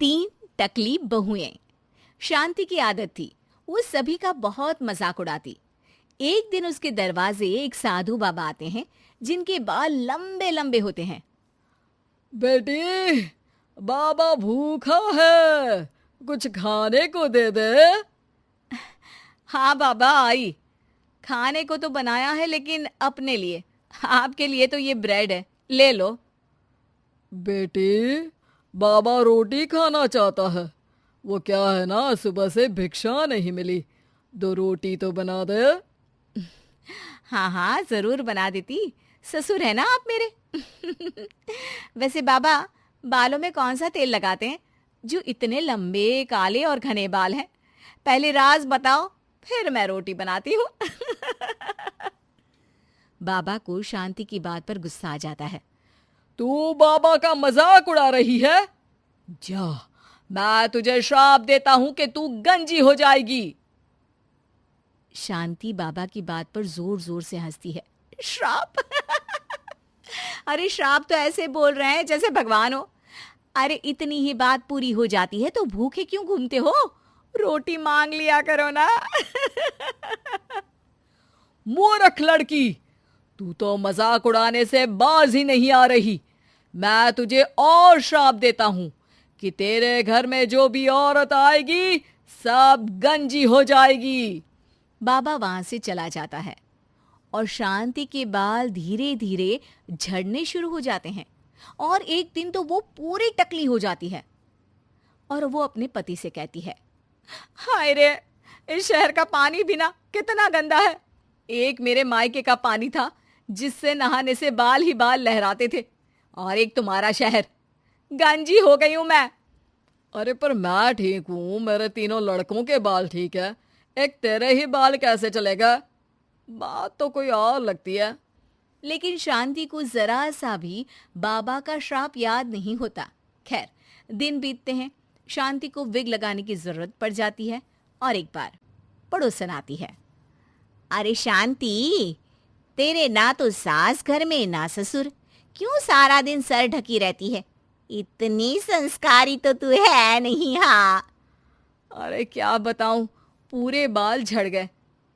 तीन टकली बहुएं। शांति की आदत थी, वो सभी का बहुत मजाक उड़ाती। एक दिन उसके दरवाजे एक साधु बाबा आते हैं जिनके बाल लंबे लंबे होते हैं। बेटी, बाबा भूखा है, कुछ खाने को दे दे। हाँ बाबा आई, खाने को तो बनाया है लेकिन अपने लिए, आपके लिए तो ये ब्रेड है, ले लो। बेटी, बाबा रोटी खाना चाहता है। वो क्या है ना, सुबह से भिक्षा नहीं मिली, 2 रोटी तो बना दे। हाँ हाँ जरूर बना देती, ससुर है ना आप मेरे। वैसे बाबा, बालों में कौन सा तेल लगाते हैं जो इतने लंबे काले और घने बाल हैं? पहले राज बताओ, फिर मैं रोटी बनाती हूँ। बाबा को शांति की बात पर गुस्सा आ जाता है। तू बाबा का मजाक उड़ा रही है? जा, मैं तुझे श्राप देता हूं कि तू गंजी हो जाएगी। शांति बाबा की बात पर जोर जोर से हंसती है। श्राप? अरे श्राप तो ऐसे बोल रहे हैं जैसे भगवान हो। अरे इतनी ही बात पूरी हो जाती है तो भूखे क्यों घूमते हो? रोटी मांग लिया करो ना। मूर्ख लड़की, तू तो मजाक उड़ाने से बाज ही नहीं आ रही। मैं तुझे और श्राप देता हूं कि तेरे घर में जो भी औरत आएगी सब गंजी हो जाएगी। बाबा वहां से चला जाता है और शांति के बाल धीरे धीरे झड़ने शुरू हो जाते हैं और एक दिन तो वो पूरी टकली हो जाती है और वो अपने पति से कहती है, हाय रे, इस शहर का पानी भी ना कितना गंदा है। एक मेरे मायके का पानी था जिससे नहाने से बाल ही बाल लहराते थे, और एक तुम्हारा शहर। गंजी हो गई हूं मैं। अरे पर मैं ठीक हूं, मेरे 3 लड़कों के बाल ठीक है, एक तेरे ही बाल कैसे चलेगा? बात तो कोई और लगती है। लेकिन शांति को जरा सा भी बाबा का श्राप याद नहीं होता। खैर, दिन बीतते हैं, शांति को विग लगाने की जरूरत पड़ जाती है और एक बार पड़ोसन आती है। अरे शांति, तेरे ना तो सास घर में ना ससुर, क्यों सारा दिन सर ढकी रहती है? इतनी संस्कारी तो तू है नहीं। हाँ, अरे क्या बताऊं, पूरे बाल झड़ गए,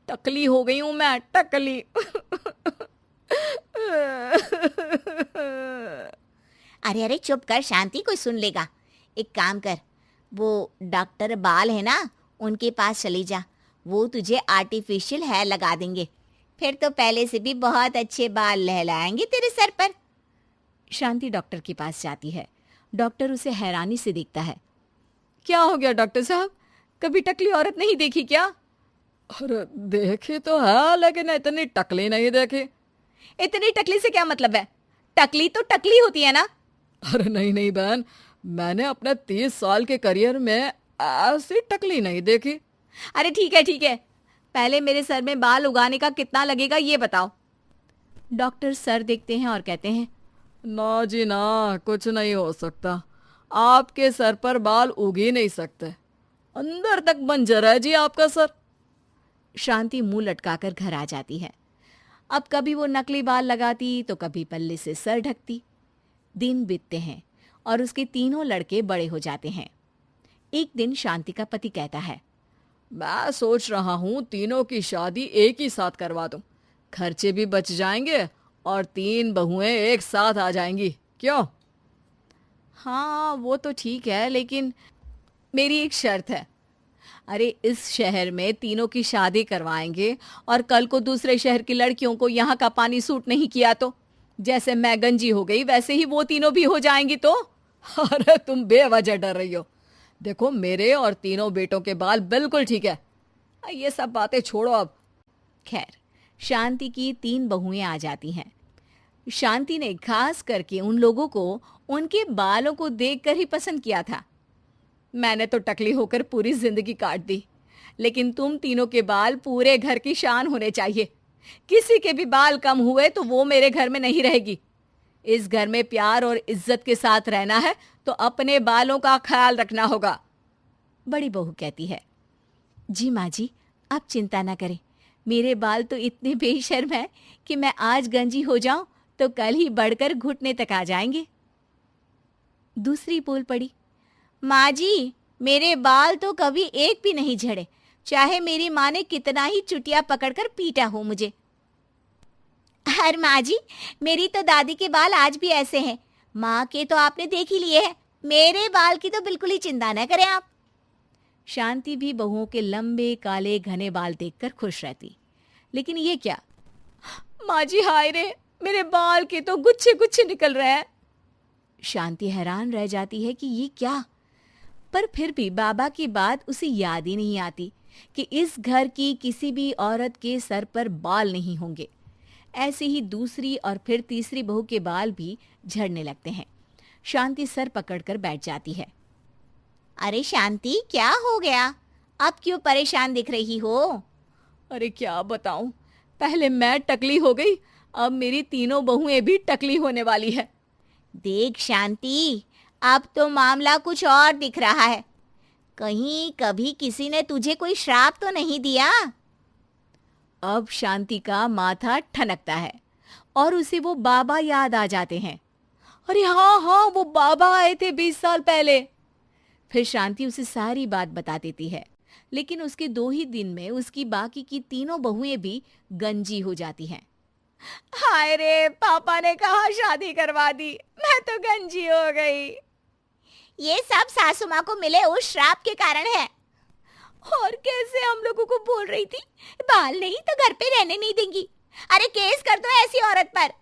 टकली हो गई हूं मैं, टकली। अरे अरे चुप कर शांति, कोई सुन लेगा। एक काम कर, वो डॉक्टर बाल है ना, उनके पास चली जा, वो तुझे आर्टिफिशियल हेयर लगा देंगे, फिर तो पहले से भी बहुत अच्छे बाल लहलाएंगे तेरे सर पर। शांति डॉक्टर के पास जाती है। डॉक्टर उसे हैरानी से देखता है। क्या हो गया डॉक्टर साहब, कभी टकली औरत नहीं देखी क्या? अरे देखी तो है, लेकिन इतनी टकली नहीं देखी। इतनी टकली से क्या मतलब है? टकली तो टकली होती है ना। अरे नहीं नहीं बहन, मैंने अपने 30 साल के करियर में ऐसी टकली नहीं देखी। अरे ठीक है ठीक है, पहले मेरे सर में बाल उगाने का कितना लगेगा ये बताओ। डॉक्टर सर देखते हैं और कहते हैं, ना जी ना, कुछ नहीं हो सकता, आपके सर पर बाल उग ही नहीं सकते, अंदर तक बंजर है जी आपका सर। शांति मुंह लटकाकर घर आ जाती है। अब कभी वो नकली बाल लगाती तो कभी पल्ले से सर ढकती। दिन बीतते हैं और उसके तीनों लड़के बड़े हो जाते हैं। एक दिन शांति का पति कहता है, मैं सोच रहा हूँ तीनों की शादी एक ही साथ करवा दूं, खर्चे भी बच जाएंगे और 3 बहुएं एक साथ आ जाएंगी, क्यों? हाँ वो तो ठीक है, लेकिन मेरी एक शर्त है। अरे इस शहर में तीनों की शादी करवाएंगे और कल को दूसरे शहर की लड़कियों को यहाँ का पानी सूट नहीं किया तो जैसे मैं गंजी हो गई वैसे ही वो तीनों भी हो जाएंगी तो। अरे तुम बेवजह डर रही हो, देखो मेरे और 3 बेटों के बाल बिल्कुल ठीक है, ये सब बातें छोड़ो अब। खैर, शांति की 3 बहुएं आ जाती हैं। शांति ने खास करके उन लोगों को उनके बालों को देखकर ही पसंद किया था। मैंने तो टकली होकर पूरी जिंदगी काट दी, लेकिन तुम तीनों के बाल पूरे घर की शान होने चाहिए। किसी के भी बाल कम हुए तो वो मेरे घर में नहीं रहेगी। इस घर में प्यार और इज्जत के साथ रहना है तो अपने बालों का ख्याल रखना होगा। बड़ी बहू कहती है, जी माँ जी, आप चिंता ना करें, मेरे बाल तो इतने बेशर्म हैं कि मैं आज गंजी हो जाऊं तो कल ही बढ़कर घुटने तक आ जाएंगे। दूसरी बोल पड़ी, माँ जी, मेरे बाल तो कभी एक भी नहीं झड़े, चाहे मेरी माँ ने कितना ही चुटिया पकड़कर पीटा हो मुझे। अरे माँ जी, मेरी तो दादी के बाल आज भी ऐसे हैं। माँ के तो आपने देख ही लिए हैं, मेरे बाल की तो बिल्कुल ही चिंता न करें आप। शांति भी बहुओं के लंबे काले घने बाल देखकर खुश रहती, लेकिन ये क्या, माँ जी हाय रे, मेरे बाल के तो गुच्छे गुच्छे निकल रहे हैं। शांति हैरान रह जाती है कि ये क्या, पर फिर भी बाबा की बात उसे याद ही नहीं आती कि इस घर की किसी भी औरत के सर पर बाल नहीं होंगे। ऐसे ही दूसरी और फिर तीसरी बहू के बाल भी झड़ने लगते हैं। शांति सर पकड़कर बैठ जाती है। अरे शांति, क्या हो गया? अब क्यों परेशान दिख रही हो? अरे क्या बताऊं, पहले मैं टकली हो गई, अब मेरी तीनों बहुएं भी टकली होने वाली है। देख शांति, अब तो मामला कुछ और दिख रहा है। कहीं कभी किसी ने तुझे कोई श्राप तो नहीं दिया? अब शांति का माथा ठनकता है और उसे वो बाबा याद आ जाते हैं। अरे हाँ हाँ, वो बाबा आए थे 20 साल पहले। फिर शांति उसे सारी बात बता देती है, लेकिन उसके 2 ही दिन में उसकी बाकी की तीनों बहुएं भी गंजी हो जाती हैं। हाय रे, पापा ने कहा शादी करवा दी, मैं तो गंजी हो गई। ये सब सासू माँ को मिले उस श्राप के कारण है। और कैसे हम लोगों को बोल रही थी बाल नहीं तो घर पे रहने नहीं देंगी। अरे केस कर दो ऐसी औरत पर।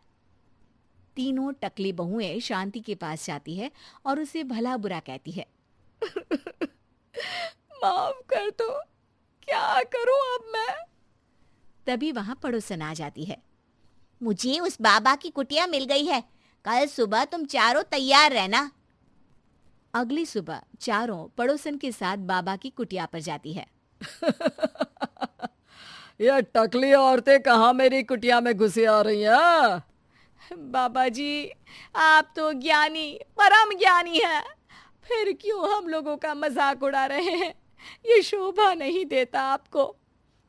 तीनों टकली बहुएं शांति के पास जाती है और उसे भला बुरा कहती है। माफ कर दो, क्या करूं अब मैं? तभी वहां पड़ोसन आ जाती है। मुझे उस बाबा की कुटिया मिल गई है, कल सुबह तुम चारों तैयार रहना। अगली सुबह चारों पड़ोसन के साथ बाबा की कुटिया पर जाती है। ये टकली औरतें कहाँ मेरी कुटिया में घुसी आ रही हैं? बाबा जी, आप तो ज्ञानी, परम ज्ञानी हैं, फिर क्यों हम लोगों का मजाक उड़ा रहे हैं? ये शोभा नहीं देता आपको।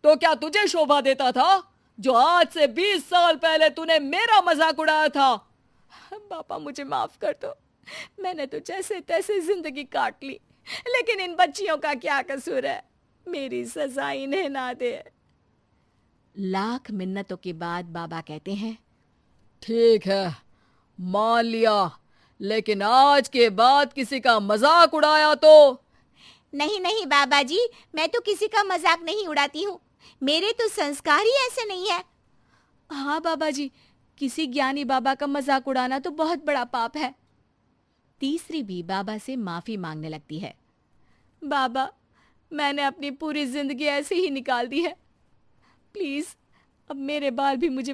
तो क्या तुझे शोभा देता था, जो आज से 20 साल पहले तूने मेरा मजाक उड़ाया था? बाबा मुझे माफ कर दो, मैंने तो जैसे तैसे जिंदगी काट ली, लेकिन इन बच्चियों का क्या कसूर है? मेरी सजा इन्हें ना दे। लाख मिन्नतों के बाद बाबा कहते हैं, ठीक है, मान लिया, लेकिन आज के बाद किसी का मजाक उड़ाया तो? नहीं नहीं बाबा जी, मैं तो किसी का मजाक नहीं उड़ाती हूँ, मेरे तो संस्कार ही ऐसे नहीं है। हाँ बाबा जी, किसी ज्ञानी बाबा का मजाक उड़ाना तो बहुत बड़ा पाप है। तीसरी भी बाबा से माफी मांगने लगती है। बाबा, मैंने अपनी पूरी जिंदगी ऐसे ही निकाल दी है, प्लीज अब मेरे बाल भी मुझे